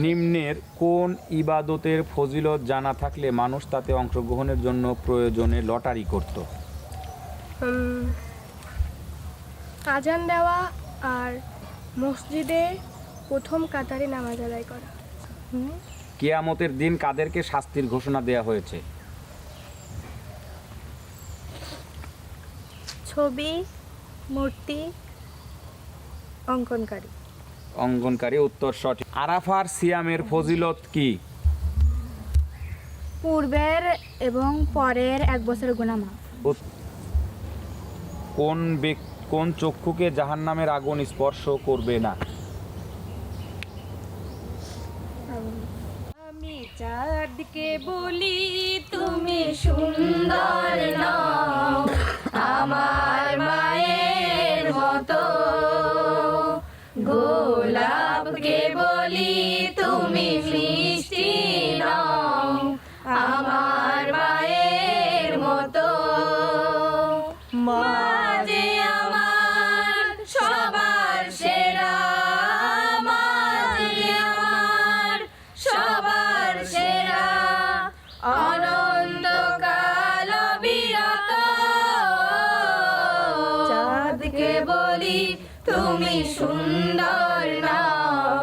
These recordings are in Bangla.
নিম্নের কোন ইবাদতের ফজিলত জানা থাকলে মানুষ তাতে অংশগ্রহণের জন্য প্রয়োজনে লটারি করত? আজান দেওয়া আর মসজিদে প্রথম কাতারে নামাজ আদায় করা। কিয়ামতের দিন কাদেরকে শাস্তির ঘোষণা দেয়া হয়েছে? ছবি, মূর্তি, অঙ্কনকারী। অঙ্কনকারী উত্তর সঠিক। আরাফার সিয়ামের ফজিলত কি? পূর্বের এবং পরের 1 বছরের গুনাহ মাফ। কোন চক্ষুকে জাহান্নামের আগুন স্পর্শ করবে না? আমি চাঁদকে বলি তুমি সুন্দর নও, আমার মায়ের মতো। গোলাপকে বলি তুমি মিষ্টি নও, আমার মায়ের মতো। মা যে আমার সবার সেরা, মা যে আমার সবার সেরা, অনন্তকাল বিরত। চাঁদকে বলি তুমি সুন্দর নও,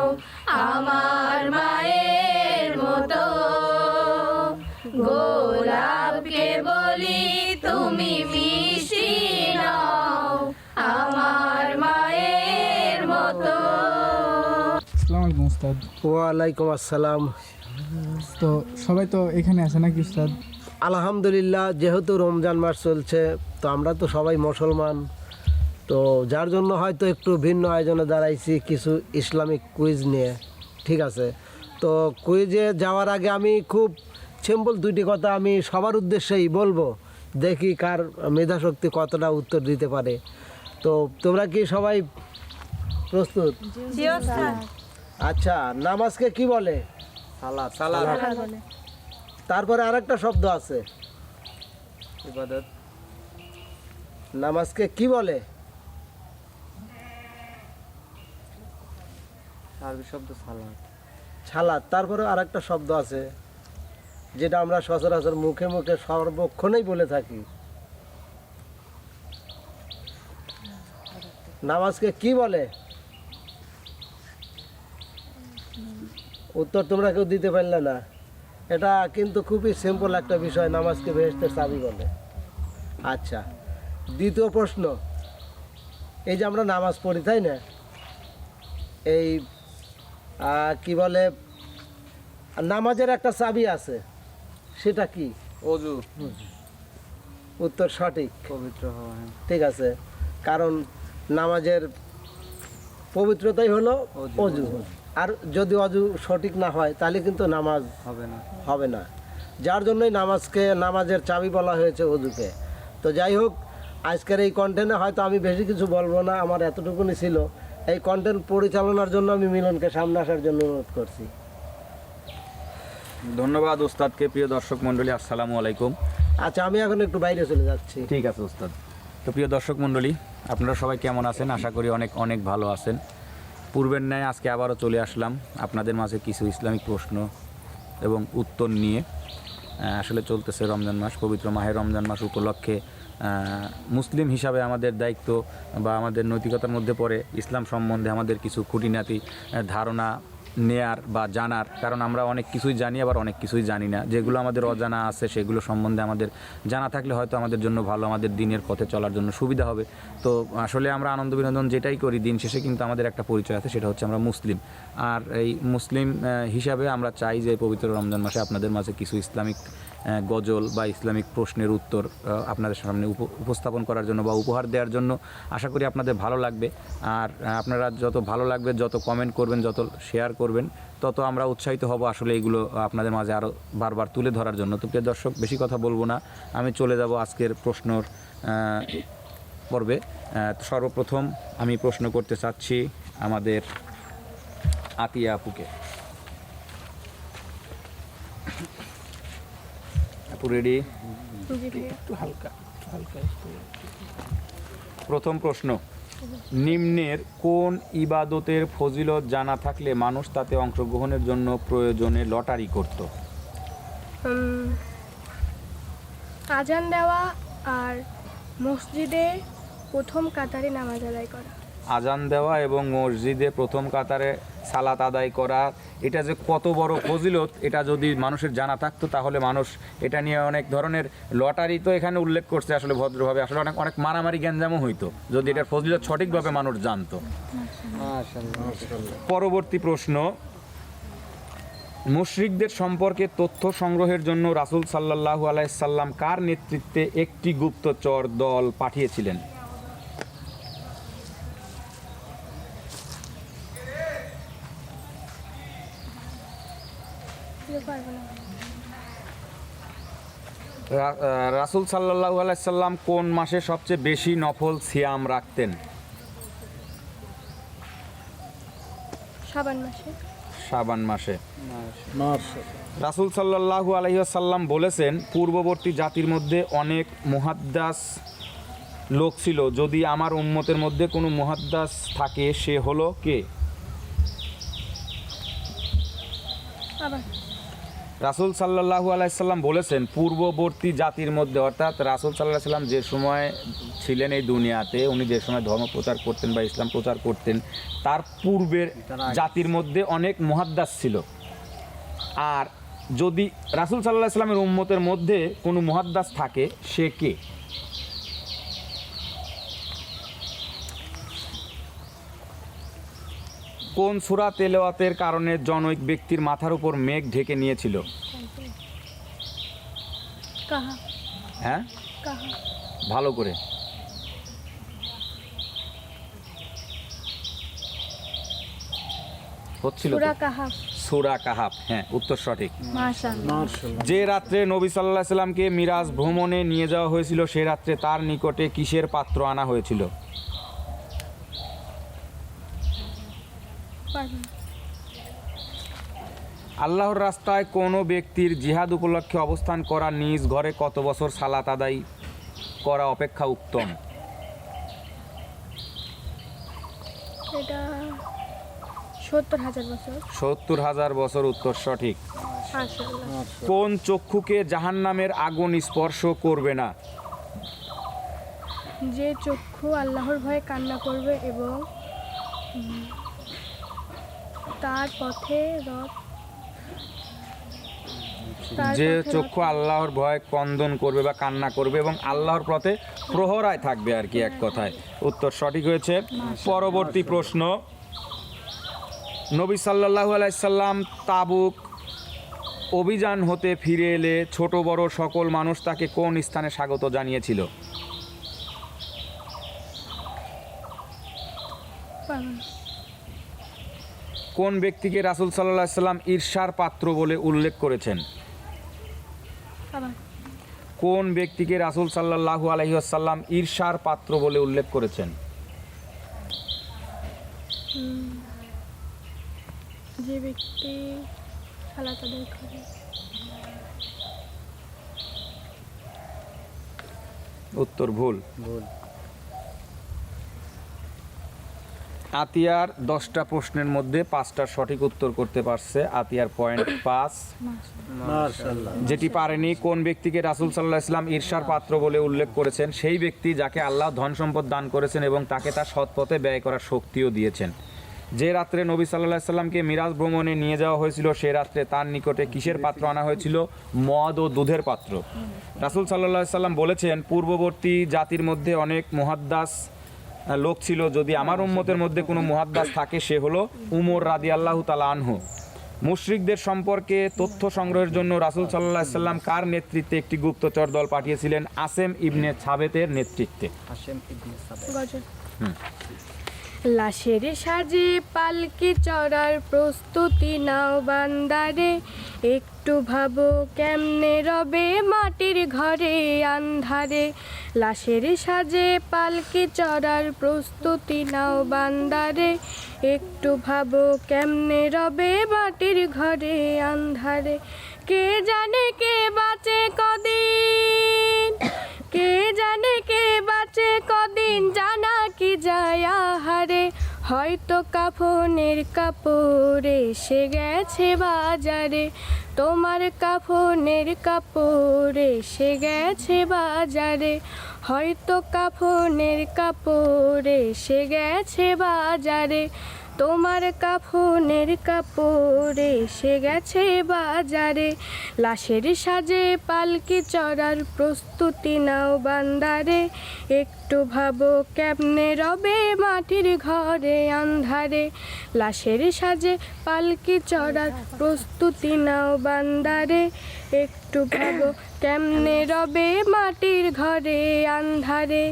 আমার মায়ের মতো। গোলাপকে বলি তুমি মিষ্টি নও, আমার মায়ের মতো। আসসালামু আলাইকুম উস্তাদ। ওয়ালাইকুম আসসালাম। তো সবাই তো এখানে আছে নাকি উস্তাদ? আলহামদুলিল্লাহ, যেহেতু রমজান মাস চলছে তো আমরা তো সবাই মুসলমান, তো যার জন্য হয়তো একটু ভিন্ন আয়োজনে দাঁড়াইছি কিছু ইসলামিক কুইজ নিয়ে। ঠিক আছে, তো কুইজে যাওয়ার আগে আমি খুব সিম্পল 2টি কথা আমি সবার উদ্দেশ্যেই বলবো, দেখি কার মেধাশক্তি কতটা উত্তর দিতে পারে। তো তোমরা কি সবাই প্রস্তুত? আচ্ছা, নামাজকে কি বলে? সালাত। সালাত তারপরে আরেকটা শব্দ আছে, ইবাদত। নামাজকে কি বলে? আরবি শব্দ সালাত। সালাত। তারপরে আরেকটা শব্দ আছে যেটা আমরা সচরাচর মুখে মুখে সর্বক্ষণেই বলে থাকি। নামাজকে কি বলে? উত্তর তোমরা কেউ দিতে পারলে না। এটা কিন্তু খুবই সিম্পল একটা বিষয়, নামাজকে বেহেশতের চাবি বলে। আচ্ছা, দ্বিতীয় প্রশ্ন, এই যে আমরা নামাজ পড়ি তাই না, এই কি বলে, নামাজের একটা চাবি আছে, সেটা কি? ওযু। উত্তর সঠিক, পবিত্র হওয়া। ঠিক আছে, কারণ নামাজের পবিত্রতাই হলো অজু। আর যদি অজু সঠিক না হয় তাহলে কিন্তু নামাজ হবে না। যার জন্যই নামাজের চাবি বলা হয়েছে অজুকে। তো যাই হোক, আজকের এই কন্টেন্টে হয়তো আমি বেশি কিছু বলবো না, আমার এতটুকুনি ছিল। এই কন্টেন্ট পরিচালনার জন্য আমি মিলনকে সামনে আসার জন্য অনুরোধ করছি। ধন্যবাদ উস্তাদকে। প্রিয় দর্শক মণ্ডলী, আসসালামু আলাইকুম। আচ্ছা, আমি এখন একটু বাইরে চলে যাচ্ছি। ঠিক আছে উস্তাদ। তো প্রিয় দর্শক মণ্ডলী, আপনারা সবাই কেমন আছেন? আশা করি অনেক অনেক ভালো আছেন। পূর্বের ন্যায় আজকে আবারও চলে আসলাম আপনাদের মাঝে কিছু ইসলামিক প্রশ্ন এবং উত্তর নিয়ে। আসলে চলতেছে রমজান মাস, পবিত্র মাহে রমজান মাস উপলক্ষে মুসলিম হিসাবে আমাদের দায়িত্ব বা আমাদের নৈতিকতার মধ্যে পড়ে ইসলাম সম্বন্ধে আমাদের কিছু খুঁটিনাটি ধারণা নেয়ার বা জানার। কারণ আমরা অনেক কিছুই জানি, আবার অনেক কিছুই জানি না। যেগুলো আমাদের অজানা আছে সেগুলো সম্বন্ধে আমাদের জানা থাকলে হয়তো আমাদের জন্য ভালো, আমাদের দিনের পথে চলার জন্য সুবিধা হবে। তো আসলে আমরা আনন্দ বিনোদন যেটাই করি, দিন শেষে কিন্তু আমাদের একটা পরিচয় আছে, সেটা হচ্ছে আমরা মুসলিম। আর এই মুসলিম হিসাবে আমরা চাই যে পবিত্র রমজান মাসে আপনাদের মাঝে কিছু ইসলামিক গজল বা ইসলামিক প্রশ্নের উত্তর আপনাদের সামনে উপস্থাপন করার জন্য বা উপহার দেওয়ার জন্য। আশা করি আপনাদের ভালো লাগবে। আর আপনারা যত ভালো লাগবে, যত কমেন্ট করবেন, যত শেয়ার করবেন, তত আমরা উৎসাহিত হব আসলে এইগুলো আপনাদের মাঝে আরও বারবার তুলে ধরার জন্য। তো প্রিয় দর্শক, বেশি কথা বলবো না, আমি চলে যাব আজকের প্রশ্নর পর্বে। সর্বপ্রথম আমি প্রশ্ন করতে চাচ্ছি আমাদের আতিয়া আপুকে। আপু রেডি? জি ভাইয়া। একটু হালকা। প্রথম প্রশ্ন, নিম্নের কোন ইবাদতের ফজিলত জানা থাকলে মানুষ তাতে অংশগ্রহণের জন্য প্রয়োজনে লটারি করত? আজান দেওয়া আর মসজিদে প্রথম কাতারে নামাজ আদায় করা। আজান দেওয়া এবং মসজিদে প্রথম কাতারে সালাত আদায় করা, এটা যে কত বড় ফজিলত এটা যদি মানুষের জানা থাকতো তাহলে মানুষ এটা নিয়ে অনেক ধরনের লটারি তো এখানে উল্লেখ করছে আসলে ভদ্রভাবে, আসলে অনেক অনেক মারামারি গ্যাঞ্জামও হইতো যদি এটার ফজিলত সঠিকভাবে মানুষ জানতো। পরবর্তী প্রশ্ন, মুশরিকদের সম্পর্কে তথ্য সংগ্রহের জন্য রাসূল সাল্লাল্লাহু আলাইহি সাল্লাম কার নেতৃত্বে একটি গুপ্তচর দল পাঠিয়েছিলেন? পারবো না। রাসূল সাল্লাল্লাহু আলাইহি সাল্লাম কোন মাসে সবচেয়ে বেশি নফল সিয়াম রাখতেন? শাবান মাসে। শাবান মাসে। রাসূল সাল্লাল্লাহু আলাইহি সাল্লাম বলেছেন, পূর্ববর্তী জাতির মধ্যে অনেক মুহাদ্দাস লোক ছিল, যদি আমার উম্মতের মধ্যে কোনো মুহাদ্দাস থাকে সে হলো কে? আবার রাসূল সাল্লাল্লাহু আলাইহি সাল্লাম বলেছেন, পূর্ববর্তী জাতির মধ্যে, অর্থাৎ রাসূল সাল্লাল্লাহু আলাইহি সাল্লাম যে সময় ছিলেন এই দুনিয়াতে, উনি যে সময় ধর্ম প্রচার করতেন বা ইসলাম প্রচার করতেন, তার পূর্বের জাতির মধ্যে অনেক মুহাদ্দাস ছিল। আর যদি রাসূল সাল্লাল্লাহু আলাইহি সাল্লামের উম্মতের মধ্যে কোনো মুহাদ্দাস থাকে সে কে? কোন সূরা তেলাওয়াতের কারণে জনৈক ব্যক্তির মাথার উপর মেঘ ঢেকে নিয়েছিল? কাহা। হ্যাঁ, কাহা। ভালো করে। হচ্ছিল তো? সূরা কাহাফ। সূরা কাহাফ, হ্যাঁ, উত্তর সঠিক। মাশাআল্লাহ। যে রাত্রে নবী সাল্লাল্লাহু আলাইহি সাল্লামকে মিরাজ ভ্রমণে নিয়ে যাওয়া হয়েছিল সে রাত্রে তার নিকটে কিসের পাত্র আনা হয়েছিল? পারবো না। আল্লাহর রাস্তায় কোনো ব্যক্তির জিহাদ উপলক্ষে অবস্থান করা নিজ ঘরে কত বছর সালাত আদায় করা অপেক্ষা উত্তম? এটা 70,000 বছর। 70,000 বছর, উত্তর সঠিক। মাশাআল্লাহ। কোন চক্ষুকে জাহান্নামের আগুন স্পর্শ করবে না? যে চক্ষু আল্লাহর ভয়ে কান্না করবে এবং তার পথে রথ, যে চক্ষু আল্লাহর ভয় ক্রন্দন করবে বা কান্না করবে এবং আল্লাহর পথে প্রহরায় থাকবে আর কি, এক কথায়। উত্তর সঠিক হয়েছে। পরবর্তী প্রশ্ন, নবী সাল্লাল্লাহু আলাইহি সাল্লাম তাবুক অভিযান হতে ফিরে এলে ছোট বড় সকল মানুষ তাকে কোন স্থানে স্বাগত জানিয়েছিল? পারবো না। কোন ব্যক্তিকে রাসূল সাল্লাল্লাহু আলাইহি সাল্লাম ঈর্ষার পাত্র বলে উল্লেখ করেছেন? আবার কোন ব্যক্তিকে রাসূল সাল্লাল্লাহু আলাইহি ওয়াসাল্লাম ঈর্ষার পাত্র বলে উল্লেখ করেছেন? যে ব্যক্তি সালাত আদায় করে। উত্তর ভুল। আতিয়ার 10টা প্রশ্নের মধ্যে 5টা সঠিক উত্তর করতে পারছে, আতিয়ার পয়েন্ট 5। যেটি পারেনি, কোন ব্যক্তিকে রাসূল সাল্লাল্লাহু আলাইহি ওয়াসাল্লাম ঈর্ষার পাত্র বলে উল্লেখ করেছেন? সেই ব্যক্তি যাকে আল্লাহ ধন সম্পদ দান করেছেন এবং তাকে তার সৎ পথে ব্যয় করার শক্তিও দিয়েছেন। যে রাত্রে নবী সাল্লাল্লাহু আলাইহি ওয়াসাল্লামকে মিরাজ ভ্রমণে নিয়ে যাওয়া হয়েছিল সে রাত্রে তার নিকটে কিসের পাত্র আনা হয়েছিল? মদ ও দুধের পাত্র। রাসূল সাল্লাল্লাহু আলাইহি ওয়াসাল্লাম বলেছেন, পূর্ববর্তী জাতির মধ্যে অনেক মুহাদ্দাস লোক ছিল, যদি আমার উম্মতের মধ্যে কোনো মুহাদ্দাস থাকে সে হলো উমর রাদিয়াল্লাহু তাআলা আনহু। মুশরিকদের সম্পর্কে তথ্য সংগ্রহের জন্য রাসূল সাল্লাল্লাহু আলাইহি ওয়াসাল্লাম কার নেতৃত্বে একটি গুপ্তচর দল পাঠিয়েছিলেন? আসেম ইবনে সাবেতের নেতৃত্বে। গজল। লাশের সাজে পালকি চড়ার প্রস্তুতি নাও বান্দারে, একটু ভাবো কেমনে রবে মাটির ঘরে আন্ধারে। লাশের সাজে পালকি চড়ার প্রস্তুতি নাও বান্দারে, একটু ভাবো কেমনে রবে মাটির ঘরে আন্ধারে। কে জানে কে বাঁচে কদিন, কে জানে কে বাঁচে কদিন, জানা কি যায় আহারে, হয়তো কাফনের কাপড় এসে গেছে বাজারে, তোমার কাফনের কাপড় এসে গেছে বাজারে, হয়তো কাফনের কাপড় এসে গেছে বাজারে, তোমার কাফনের কাপড় এসে গেছে বাজারে, লাশের সাজে পালকি চড়ার প্রস্তুতি নাও বান্দারে, একটু ভাবো কেমনে রবে মাটির ঘরে আন্ধারে, লাশের সাজে পালকি চড়ার প্রস্তুতি নাও বান্দারে, একটু ভাবো কেমনে রবে মাটির ঘরে আন্ধারে।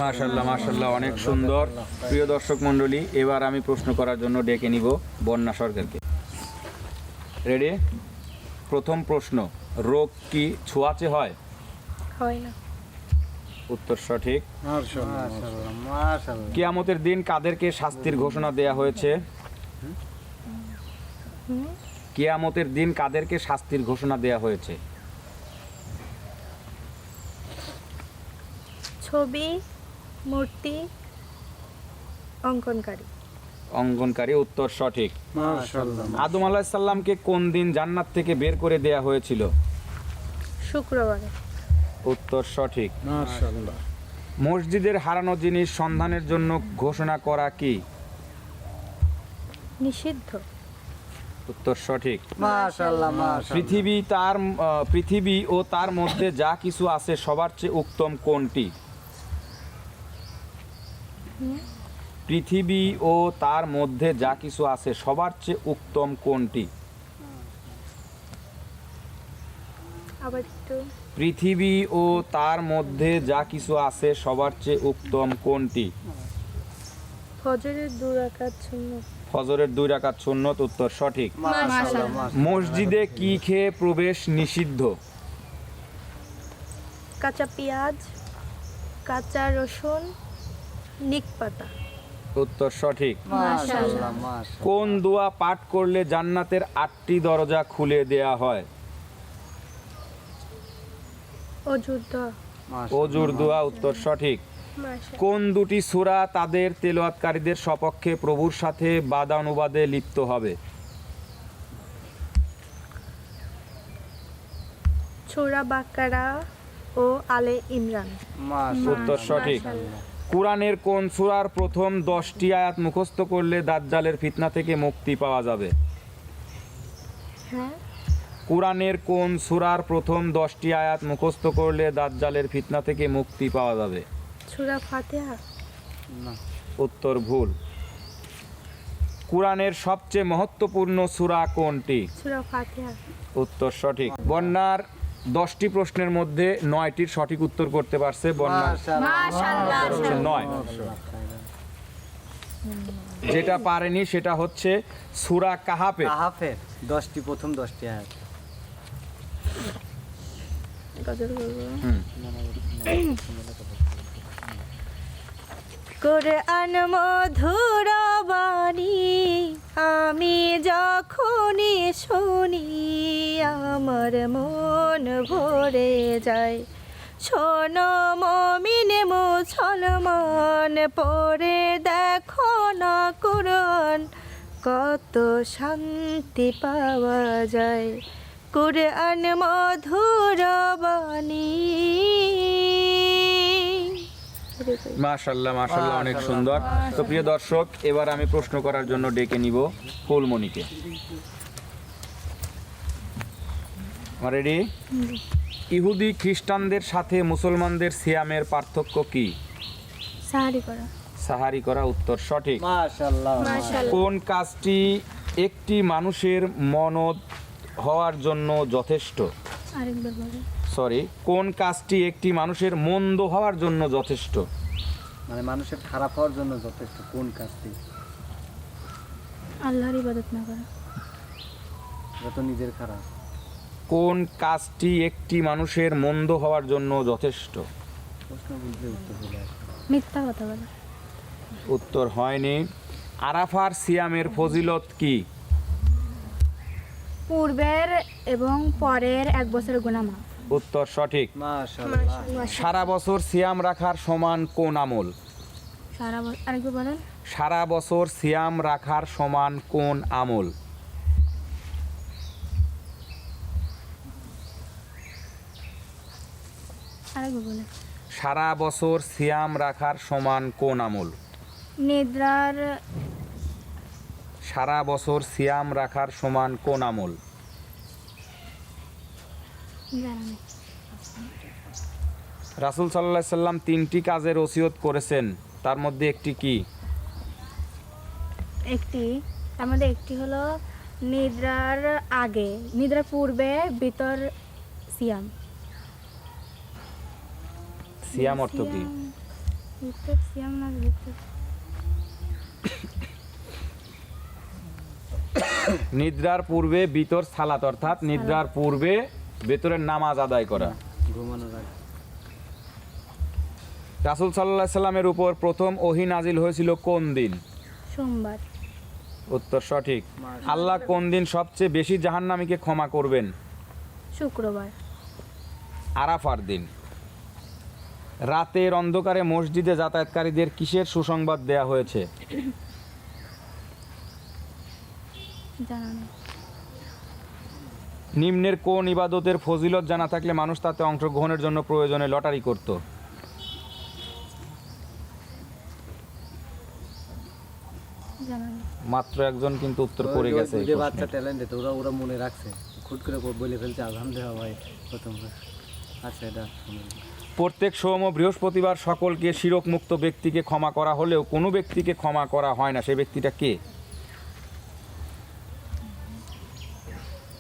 মাশাআল্লাহ মাশাআল্লাহ, অনেক সুন্দর। প্রিয় দর্শক মণ্ডলী, এবার আমি প্রশ্ন করার জন্য ডেকে নিব বন্যা সরকারকে। রেডি? প্রথম প্রশ্ন, রোগ কি ছোঁয়াচে হয়? হয় না। উত্তর সঠিক। কিয়ামতের দিন কাদেরকে শাস্তির ঘোষণা দেয়া হয়েছে? কিয়ামতের দিন কাদেরকে শাস্তির ঘোষণা দেয়া হয়েছে? ছবি, মূর্তি, অঙ্কনকারী। অঙ্কনকারী, উত্তর সঠিক। আদম আলাইহিস সালামকে কোন দিন জান্নাত থেকে বের করে দেয়া হয়েছিল? শুক্রবারে। উত্তর সঠিক। মসজিদের হারানো জিনিস সন্ধানের জন্য ঘোষণা করা কি? নিষিদ্ধ। উত্তর সঠিক। পৃথিবী ও তার মধ্যে যা কিছু আছে সবার চেয়ে উত্তম কোনটি? পৃথিবী ও তার মধ্যে যা কিছু আছে সবার চেয়ে উত্তম কোনটি? আবার একটু। পৃথিবী ও তার মধ্যে যা কিছু আছে সবার চেয়ে উত্তম কোনটি? ফজরের 2 রাকাত সুন্নাত। ফজরের 2 রাকাত সুন্নত, উত্তর সঠিক। মাশাআল্লাহ। মসজিদে কি খেয়ে প্রবেশ নিষিদ্ধ? কাঁচা পেঁয়াজ, কাঁচা রসুন, নিক পাতা। উত্তর সঠিক। মাশাআল্লাহ। কোন দোয়া পাঠ করলে জান্নাতের 8টি দরজা খুলে দেয়া হয়? অজুর দোয়া, উত্তর সঠিক। কোন দুটি সূরা তাদের তেলাওয়াতকারীদের সপক্ষে প্রভুর সাথে বাদানুবাদে লিপ্ত হবে? সূরা বাকারা ও আলে ইমরান। উত্তর সঠিক। কুরআনের কোন সূরার প্রথম 10টি আয়াত মুখস্থ করলে দাজ্জালের ফিতনা থেকে মুক্তি পাওয়া যাবে? হ্যাঁ। কুরআনের কোন সূরার প্রথম 10টি আয়াত মুখস্থ করলে দাজ্জালের ফিতনা থেকে মুক্তি পাওয়া যাবে? সূরা ফাতিহা। উত্তর ভুল। কুরআনের সবচেয়ে মহত্বপূর্ণ সূরা কোনটি? সূরা ফাতিহা। উত্তর সঠিক। বন্যার 10টি প্রশ্নের মধ্যে 9টির সঠিক উত্তর করতে পারছে বন্যা। মাশাআল্লাহ। 9। যেটা পারেনি সেটা হচ্ছে সূরা কাহাফের 10টি প্রথম 10টি আয়াত। কোরআন মধুর বাণী আমি যখনই শুনি আমার মন ভরে যায়। শোনো মুমিন মুসলমান পড়ে দেখো না কোরআন কত শান্তি পাওয়া যায়। কোরআন মধুর বাণী। মাশাআল্লাহ মাশাআল্লাহ, অনেক সুন্দর। তো প্রিয় দর্শক, এবার আমি প্রশ্ন করার জন্য ডেকে নিব ফুলমণিকে। রেডি? ইহুদি খ্রিস্টানদের সাথে মুসলমানদের সিয়ামের পার্থক্য কি? সাহারি করা। সাহারি করা, উত্তর সঠিক। মাশাআল্লাহ। কোন কাজটি একটি মানুষের মনদ হওয়ার জন্য যথেষ্ট? আরেকবার বলো। কোন কাজটি একটি মানুষের মন্দ হওয়ার জন্য যথেষ্ট? মানে মানুষের খারাপ হওয়ার জন্য যথেষ্ট কোন কাজটি? আল্লাহর ইবাদত না করা। যত নিজের খারাপ। কোন কাজটি একটি মানুষের মন্দ হওয়ার জন্য যথেষ্ট? প্রশ্ন বুঝলে উত্তর চলে আসে। মিথ্যা কথা বলা। উত্তর হয়নি। আরাফার সিয়ামের ফজিলত কি? পূর্বের এবং পরের 1 বছরের গুনাহ মাফ। উত্তর সঠিক। মাশাআল্লাহ। সারা বছর সিয়াম রাখার সমান কোন আমল? আরেকবার বলেন। সারা বছর সিয়াম রাখার সমান কোন আমল? আরেকবার বলেন। সারা বছর সিয়াম রাখার সমান কোন আমল? নিদ্রার সারা বছর সিয়াম রাখার সমান কোন আমল? জানা নেই। রাসূল সাল্লাল্লাহু আলাইহি সাল্লাম 3টি কাজের ওসিয়ত করেছেন, তার মধ্যে একটি কি? তার মধ্যে একটি হলো নিদ্রার আগে, নিদ্রার পূর্বে ভিতর সিয়াম। সিয়াম অর্থ কি? ভিতর সিয়াম না ভিতর নিদ্রার পূর্বে ভিতর সালাত, অর্থাৎ নিদ্রার পূর্বে ভিতরের নামাজ আদায় করা। ঘুমানোর আগে। রাসূল সাল্লাল্লাহু আলাইহি সাল্লামের উপর প্রথম ওহী নাজিল হয়েছিল কোন দিন? সোমবার। উত্তর সঠিক। আল্লাহ কোন দিন সবচেয়ে বেশি জাহান্নামীকে ক্ষমা করবেন? শুক্রবার। আরাফার দিন। রাতের অন্ধকারে মসজিদে যাতায়াতকারীদের কিসের সুসংবাদ দেয়া হয়েছে? জানা নেই। নিম্নের কোন ইবাদতের ফজিলত জানা থাকলে মানুষ তাতে অংশগ্রহণের জন্য প্রয়োজনে লটারি করত? জানা নেই। মাত্র একজন কিন্তু উত্তর করে গেছে এই যে প্রশ্নের। বাচ্চা ট্যালেন্টেড ওরা ওরা মনে রাখছে, খুট করে বলে ফেলছে আজান দেওয়া ভাই প্রথম। আচ্ছা এটা শুনুন। প্রত্যেক সোম ও বৃহস্পতিবার সকলকে শিরক মুক্ত ব্যক্তিকে ক্ষমা করা হলেও কোনো ব্যক্তিকে ক্ষমা করা হয় না, সেই ব্যক্তিটা কে?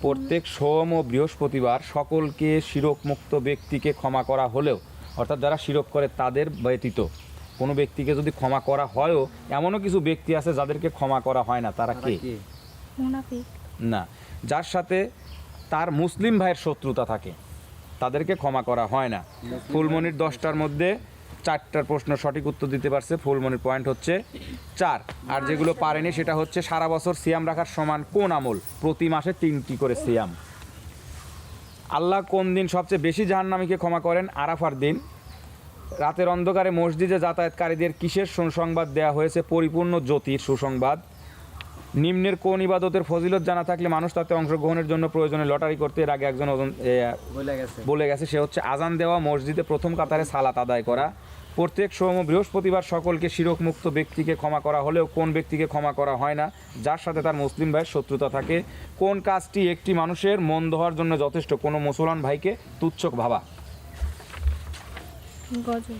প্রত্যেক সোম ও বৃহস্পতিবার সকলকে শিরক মুক্ত ব্যক্তিকে ক্ষমা করা হলেও, অর্থাৎ যারা শিরক করে তাদের ব্যতীত কোনো ব্যক্তিকে যদি ক্ষমা করা হয়ও, এমনও কিছু ব্যক্তি আছে যাদেরকে ক্ষমা করা হয় না, তারা কে? মুনাফিক। না, যার সাথে তার মুসলিম ভাইয়ের শত্রুতা থাকে তাদেরকে ক্ষমা করা হয় না। ফুলমনির 10টার মধ্যে 4টার প্রশ্ন সঠিক উত্তর দিতে পারছে, ফুলমনির পয়েন্ট হচ্ছে 4। আর যেগুলো পারেনি সেটা হচ্ছে সারা বছর সিয়াম রাখার সমান কোন আমল? প্রতি মাসে 3টি করে সিয়াম। আল্লাহ কোন দিন সবচেয়ে বেশি জাহান্নামীকে ক্ষমা করেন? আরাফার দিন। রাতের অন্ধকারে মসজিদে যাতায়াতকারীদের কিসের সুসংবাদ দেয়া হয়েছে? পরিপূর্ণ জ্যোতির সুসংবাদ। নিম্নের কোন ইবাদতের ফজিলত জানা থাকলে মানুষ তাতে অংশগ্রহণের জন্য প্রয়োজনে লটারি করতে? এর আগে একজন বলে গেছে, সে হচ্ছে আজান দেওয়া, মসজিদে প্রথম কাতারে সালাত আদায় করা। প্রত্যেক সোম ও বৃহস্পতিবার সকলকে শিরক মুক্ত ব্যক্তিকে ক্ষমা করা হলেও কোন ব্যক্তিকে ক্ষমা করা হয় না? যার সাথে তার মুসলিম ভাইয়ের শত্রুতা থাকে। কোন কাজটি একটি মানুষের মন্দ হওয়ার জন্য যথেষ্ট? কোনো মুসলমান ভাইকে তুচ্ছ ভাবা। গজল।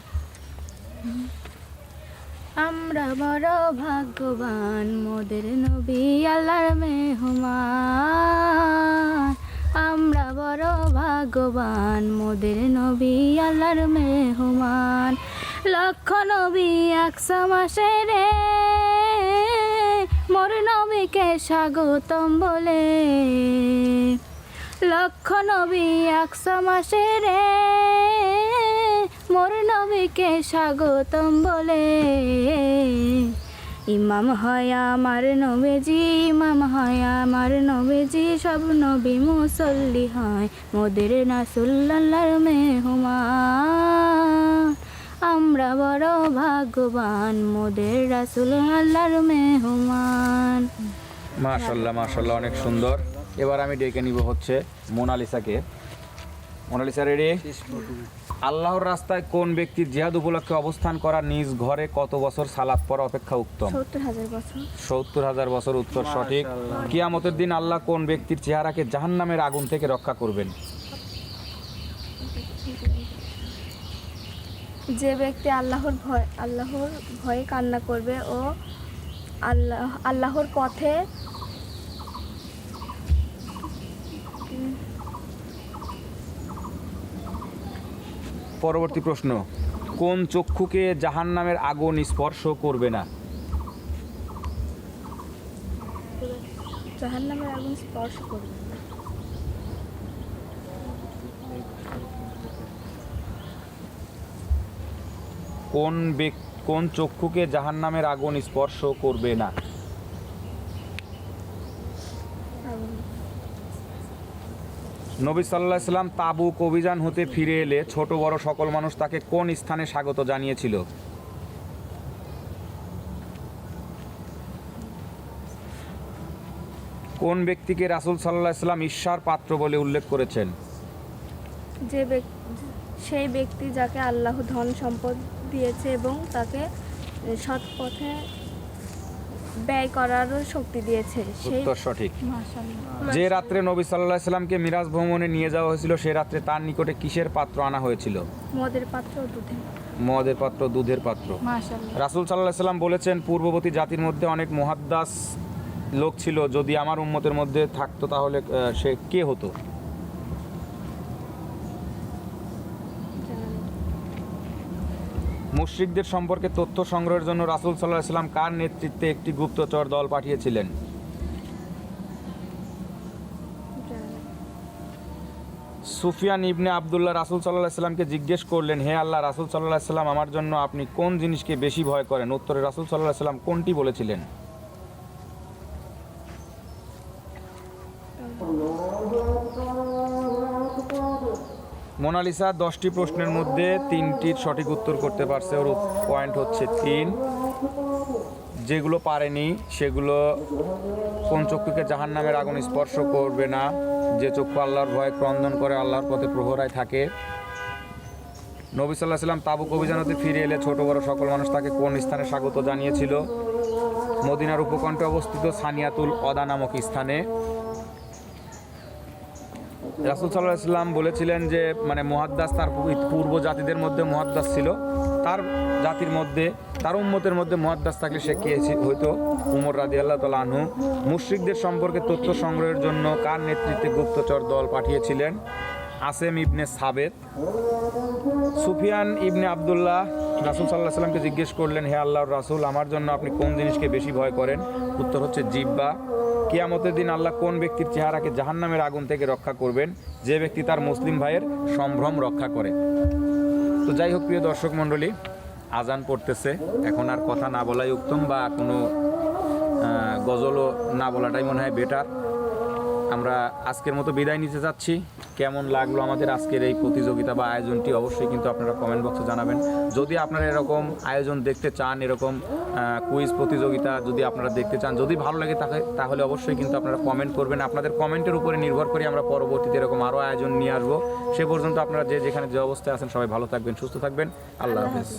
আমরা বড় ভাগ্যবান, মোদের নবী আল্লাহর মেহমান। আমরা বড় ভাগ্যবান, মোদের নবী আল্লাহর মেহমান। লক্ষ নবী 100 মাসে রে, মোর নবীকে স্বাগতম বলে। লক্ষ নবী 100 মাসে রে, মোর নবীকে স্বাগতম বলে। ইমাম হয় আমার নবীজি, ইমাম হয় আমার নবীজি, সব নবী মুসল্লি হয়, মোদের রাসূল আল্লাহর মেহমান। আমরা বড় ভাগ্যবান, মোদের রাসূল আল্লাহর মেহমান। মাশাআল্লাহ মাশাআল্লাহ, অনেক সুন্দর। এবার আমি ডেকে নিব হচ্ছে মোনালিসাকে। Mona Lisa ready? আল্লাহর রাস্তায় কোন ব্যক্তির জিহাদ উপলক্ষে অবস্থান করা নিজ ঘরে কত বছর সালাত পড়া অপেক্ষা উত্তম? 70,000 বছর। 70,000 বছর, উত্তর সঠিক। কিয়ামতের দিন আল্লাহ কোন ব্যক্তির চেহারাকে জাহান্নামের আগুন থেকে রক্ষা করবেন? যে ব্যক্তি আল্লাহর ভয়ে কান্না করবে ও আল্লাহর পথে পরবর্তী প্রশ্ন, কোন চক্ষুকে জাহান্নামের আগুন স্পর্শ করবে না? জাহান্নামের আগুন স্পর্শ করবে। কোন চক্ষুকে জাহান্নামের আগুন স্পর্শ করবে না? নবী সাল্লাল্লাহু আলাইহি সাল্লাম তাবুক অভিযান হতে ফিরে এলে ছোট বড় সকল মানুষ তাকে কোন স্থানে স্বাগত জানিয়েছিল? কোন ব্যক্তিকে রাসূল সাল্লাল্লাহু আলাইহি সাল্লাম ঈর্ষার পাত্র বলে উল্লেখ করেছেন? সেই ব্যক্তি যাকে আল্লাহ ধন সম্পদ দিয়েছে এবং তাকে সৎ পথে ব্যয় করারও শক্তি দিয়েছে সেই উত্তর সঠিক। মাশাআল্লাহ। যে রাত্রে নবী সাল্লাল্লাহু আলাইহি সাল্লামকে মিরাজ ভ্রমণে নিয়ে যাওয়া হয়েছিল সে রাত্রে তার নিকটে কিসের পাত্র আনা হয়েছিল? মদের পাত্র ও দুধের মদের পাত্র, দুধের পাত্র। মাশাআল্লাহ। রাসূল সাল্লাল্লাহু আলাইহি সাল্লাম বলেছেন, পূর্ববর্তী জাতির মধ্যে অনেক মুহাদ্দাস লোক ছিল, যদি আমার উম্মতের মধ্যে থাকতো তাহলে সে কে হতো? মুশরিকদের সম্পর্কে তথ্য সংগ্রহের জন্য রাসূল সাল্লাল্লাহু আলাইহি সাল্লাম কার নেতৃত্বে একটি গুপ্তচর দল পাঠিয়েছিলেন? সুফিয়ান ইবনে আব্দুল্লাহ রাসূল সাল্লাল্লাহু আলাইহি সাল্লামকে জিজ্ঞেস করলেন, হে আল্লাহ রাসূল সাল্লাল্লাহু আলাইহি সাল্লাম, আমার জন্য আপনি কোন জিনিসকে বেশি ভয় করেন? উত্তরে রাসূল সাল্লাল্লাহু আলাইহি সাল্লাম কোনটি বলেছিলেন? মোনালিসা 10টি প্রশ্নের মধ্যে 3টির সঠিক উত্তর করতে পারছে, ওর পয়েন্ট হচ্ছে 3। যেগুলো পারেনি সেগুলো, কোন চক্ষুকে জাহান্নামের আগুন স্পর্শ করবে না? যে চক্ষু আল্লাহর ভয়ে ক্রন্দন করে, আল্লাহর পথে প্রহরায় থাকে। নবী সাল্লাল্লাহু আলাইহি সাল্লাম তাবুক অভিযান হতে ফিরে এলে ছোট বড় সকল মানুষ তাকে কোন স্থানে স্বাগত জানিয়েছিল? মদিনার উপকণ্ঠে অবস্থিত সানিয়াতুল ওদা নামক স্থানে। রাসূল সাল্লাল্লাহু আলাইহি সাল্লাম বলেছিলেন যে মুহাদ্দাস তার পূর্ব জাতিদের মধ্যে মুহাদ্দাস ছিল, তার জাতির মধ্যে তার উম্মতের মধ্যে মুহাদ্দাস থাকলে সে কে হইতো? উমর রাদিয়াল্লাহু তাআলা আনহু। মুশরিকদের সম্পর্কে তথ্য সংগ্রহের জন্য কার নেতৃত্বে গুপ্তচর দল পাঠিয়েছিলেন? আসেম ইবনে সাবেত। সুফিয়ান ইবনে আব্দুল্লাহ রাসূল সাল্লাল্লাহু আলাইহি সাল্লামকে জিজ্ঞেস করলেন, হে আল্লাহর রাসূল, আমার জন্য আপনি কোন জিনিসকে বেশি ভয় করেন? উত্তর হচ্ছে জিহ্বা। কিয়ামতের দিন আল্লাহ কোন ব্যক্তির চেহারাকে জাহান্নামের আগুন থেকে রক্ষা করবেন? যে ব্যক্তি তার মুসলিম ভাইয়ের সম্ভ্রম রক্ষা করে। তো যাই হোক প্রিয় দর্শক মণ্ডলী, আজান পড়তেছে, এখন আর কথা না বলাই উত্তম, বা কোনো গজলও না বলাটাই মনে হয় বেটার। আমরা আজকের মতো বিদায় নিতে যাচ্ছি। কেমন লাগলো আমাদের আজকের এই প্রতিযোগিতা বা আয়োজনটি অবশ্যই কিন্তু আপনারা কমেন্ট বক্সে জানাবেন। যদি আপনারা এরকম আয়োজন দেখতে চান, এরকম কুইজ প্রতিযোগিতা যদি আপনারা দেখতে চান, যদি ভালো লাগে তাহলে অবশ্যই কিন্তু আপনারা কমেন্ট করবেন। আপনাদের কমেন্টের উপরে নির্ভর করে আমরা পরবর্তীতে এরকম আরও আয়োজন নিয়ে আসবো। সে পর্যন্ত আপনারা যে যেখানে যে অবস্থায় আছেন সবাই ভালো থাকবেন, সুস্থ থাকবেন। আল্লাহ হাফেজ।